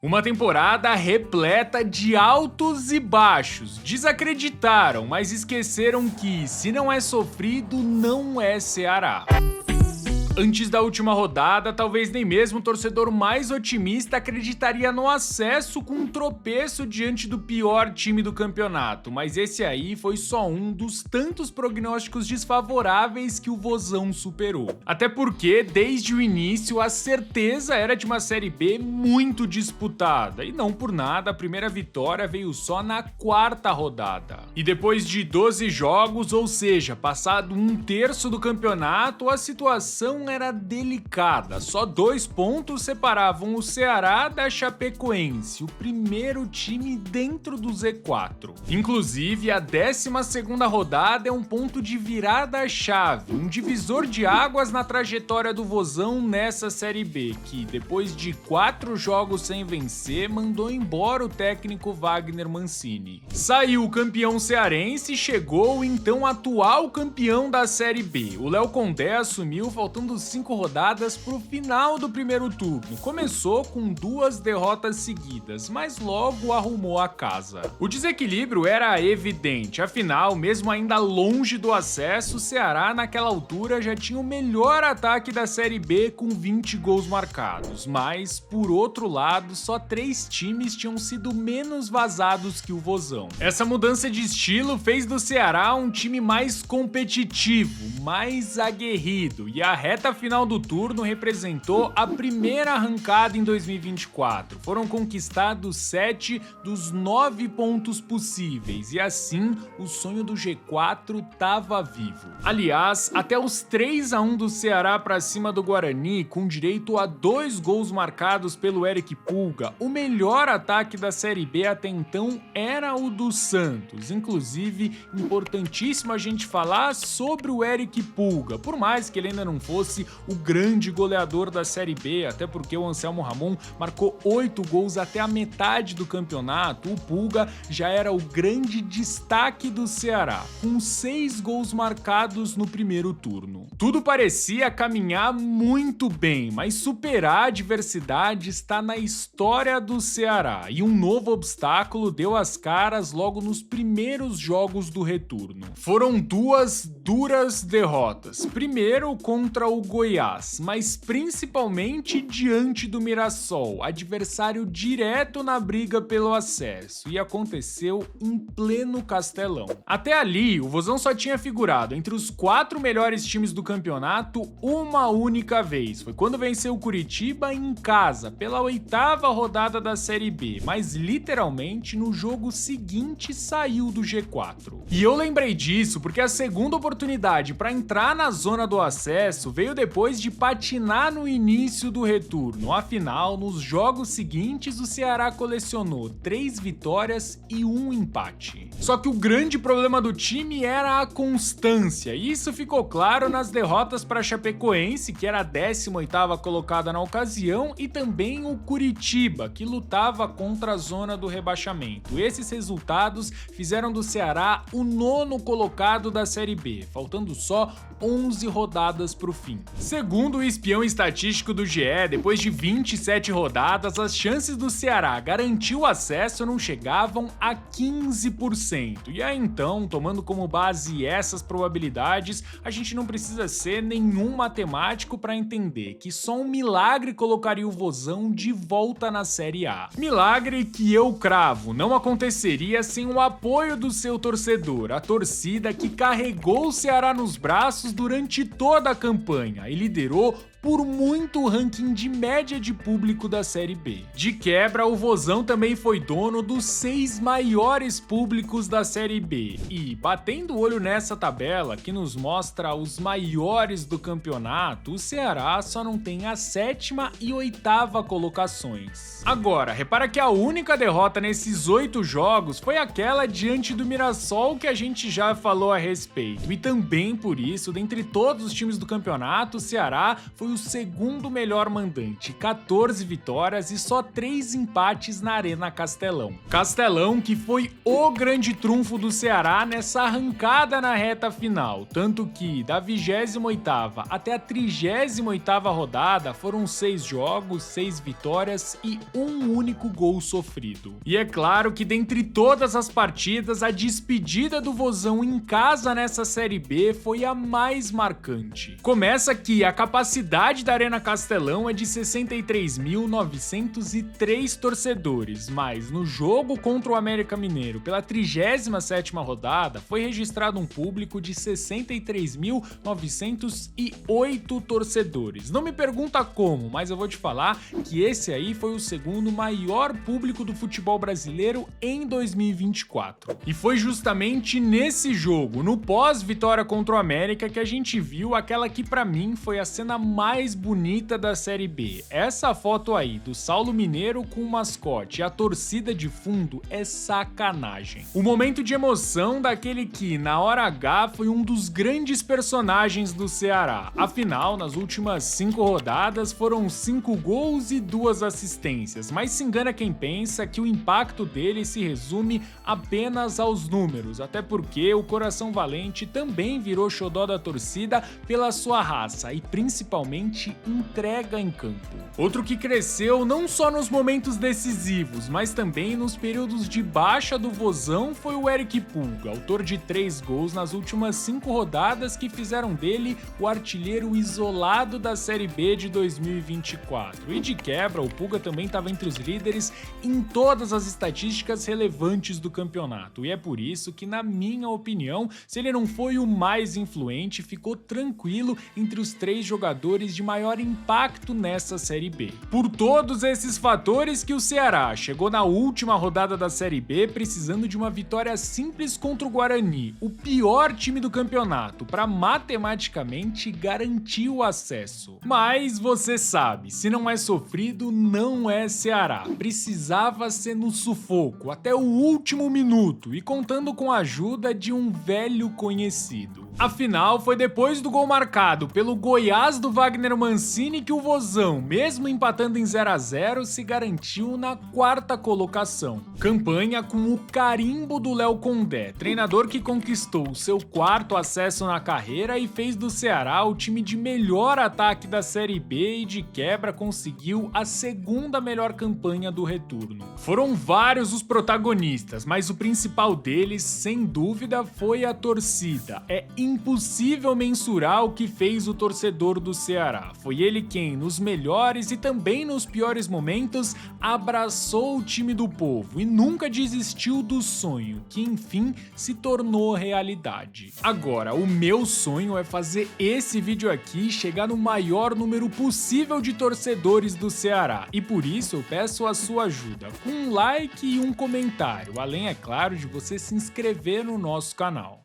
Uma temporada repleta de altos e baixos. Desacreditaram, mas esqueceram que, se não é sofrido, não é Ceará. Antes da última rodada, talvez nem mesmo o torcedor mais otimista acreditaria no acesso com um tropeço diante do pior time do campeonato, mas esse aí foi só um dos tantos prognósticos desfavoráveis que o Vozão superou. Até porque, desde o início, a certeza era de uma Série B muito disputada, e não por nada a primeira vitória veio só na quarta rodada. E depois de 12 jogos, ou seja, passado um terço do campeonato, a situação era delicada. Só 2 pontos separavam o Ceará da Chapecoense, o primeiro time dentro do Z4. Inclusive, a 12ª rodada é um ponto de virada-chave, um divisor de águas na trajetória do Vozão nessa Série B, que depois de 4 jogos sem vencer, mandou embora o técnico Wagner Mancini. Saiu o campeão cearense e chegou o então atual campeão da Série B. O Léo Condé assumiu faltando 5 rodadas pro final do primeiro turno. Começou com 2 derrotas seguidas, mas logo arrumou a casa. O desequilíbrio era evidente, afinal, mesmo ainda longe do acesso, o Ceará naquela altura já tinha o melhor ataque da Série B com 20 gols marcados, mas, por outro lado, só 3 times tinham sido menos vazados que o Vozão. Essa mudança de estilo fez do Ceará um time mais competitivo, mais aguerrido, e a reta final do turno representou a primeira arrancada em 2024. Foram conquistados 7 dos 9 pontos possíveis e assim o sonho do G4 estava vivo. Aliás, até os 3-1 do Ceará para cima do Guarani, com direito a 2 gols marcados pelo Eric Pulga, o melhor ataque da Série B até então era o do Santos. Inclusive, importantíssimo a gente falar sobre o Eric Pulga, por mais que ele ainda não fosse o grande goleador da Série B, até porque o Anselmo Ramon marcou 8 gols até a metade do campeonato, o Pulga já era o grande destaque do Ceará, com 6 gols marcados no primeiro turno. Tudo parecia caminhar muito bem, mas superar a adversidade está na história do Ceará, e um novo obstáculo deu as caras logo nos primeiros jogos do retorno. Foram 2 duras derrotas, primeiro contra o Goiás, mas principalmente diante do Mirassol, adversário direto na briga pelo acesso, e aconteceu em pleno Castelão. Até ali, o Vozão só tinha figurado entre os 4 melhores times do campeonato uma única vez, foi quando venceu o Curitiba em casa, pela 8ª rodada da Série B, mas literalmente no jogo seguinte saiu do G4. E eu lembrei disso porque a segunda oportunidade para entrar na zona do acesso veio depois de patinar no início do retorno. Afinal, nos jogos seguintes, o Ceará colecionou 3 vitórias e 1 empate. Só que o grande problema do time era a constância, e isso ficou claro nas derrotas para a Chapecoense, que era a 18ª colocada na ocasião, e também o Curitiba, que lutava contra a zona do rebaixamento. Esses resultados fizeram do Ceará o 9º colocado da Série B, faltando só 11 rodadas para o fim. Segundo o espião estatístico do GE, depois de 27 rodadas, as chances do Ceará garantir o acesso não chegavam a 15%. E aí então, tomando como base essas probabilidades, a gente não precisa ser nenhum matemático para entender que só um milagre colocaria o Vozão de volta na Série A. Milagre que eu cravo, não aconteceria sem o apoio do seu torcedor, a torcida que carregou o Ceará nos braços durante toda a campanha e liderou por muito o ranking de média de público da Série B. De quebra, o Vozão também foi dono dos 6 maiores públicos da Série B. E, batendo o olho nessa tabela, que nos mostra os maiores do campeonato, o Ceará só não tem a 7ª e 8ª colocações. Agora, repara que a única derrota nesses 8 jogos foi aquela diante do Mirassol que a gente já falou a respeito. E também por isso, dentre todos os times do campeonato, o Ceará foi o segundo melhor mandante, 14 vitórias e só 3 empates na Arena Castelão. Castelão que foi o grande trunfo do Ceará nessa arrancada na reta final, tanto que da 28ª até a 38ª rodada foram 6 jogos, 6 vitórias e um único gol sofrido. E é claro que dentre todas as partidas, a despedida do Vozão em casa nessa Série B foi a mais marcante. Começa que a capacidade da Arena Castelão é de 63.903 torcedores, mas no jogo contra o América Mineiro pela 37ª rodada foi registrado um público de 63.908 torcedores. Não me pergunta como, mas eu vou te falar que esse aí foi o segundo maior público do futebol brasileiro em 2024. E foi justamente nesse jogo, no pós-vitória contra o América, que a gente viu aquela que pra mim foi a cena mais bonita da Série B. Essa foto aí do Saulo Mineiro com o mascote e a torcida de fundo é sacanagem. O momento de emoção daquele que, na hora H, foi um dos grandes personagens do Ceará. Afinal, nas últimas 5 rodadas foram 5 gols e 2 assistências, mas se engana quem pensa que o impacto dele se resume apenas aos números, até porque o Coração Valente também virou xodó da torcida pela sua raça e principalmente entrega em campo. Outro que cresceu não só nos momentos decisivos, mas também nos períodos de baixa do Vozão foi o Eric Pulga, autor de 3 gols nas últimas 5 rodadas que fizeram dele o artilheiro isolado da Série B de 2024. E de quebra, o Pulga também estava entre os líderes em todas as estatísticas relevantes do campeonato. E é por isso que, na minha opinião, se ele não foi o mais influente, ficou tranquilo entre os 3 jogadores de maior impacto nessa Série B. Por todos esses fatores que o Ceará chegou na última rodada da Série B precisando de uma vitória simples contra o Guarani, o pior time do campeonato, para matematicamente garantir o acesso. Mas você sabe, se não é sofrido, não é Ceará. Precisava ser no sufoco, até o último minuto, e contando com a ajuda de um velho conhecido. Afinal, foi depois do gol marcado pelo Goiás do Wagner Mancini que o Vozão, mesmo empatando em 0-0, se garantiu na 4ª colocação. Campanha com o carimbo do Léo Condé, treinador que conquistou seu 4º acesso na carreira e fez do Ceará o time de melhor ataque da Série B e de quebra conseguiu a 2ª melhor campanha do retorno. Foram vários os protagonistas, mas o principal deles, sem dúvida, foi a torcida. É impossível mensurar o que fez o torcedor do Ceará. Foi ele quem, nos melhores e também nos piores momentos, abraçou o time do povo e nunca desistiu do sonho, que enfim se tornou realidade. Agora, o meu sonho é fazer esse vídeo aqui chegar no maior número possível de torcedores do Ceará, e por isso eu peço a sua ajuda, com um like e um comentário, além, é claro, de você se inscrever no nosso canal.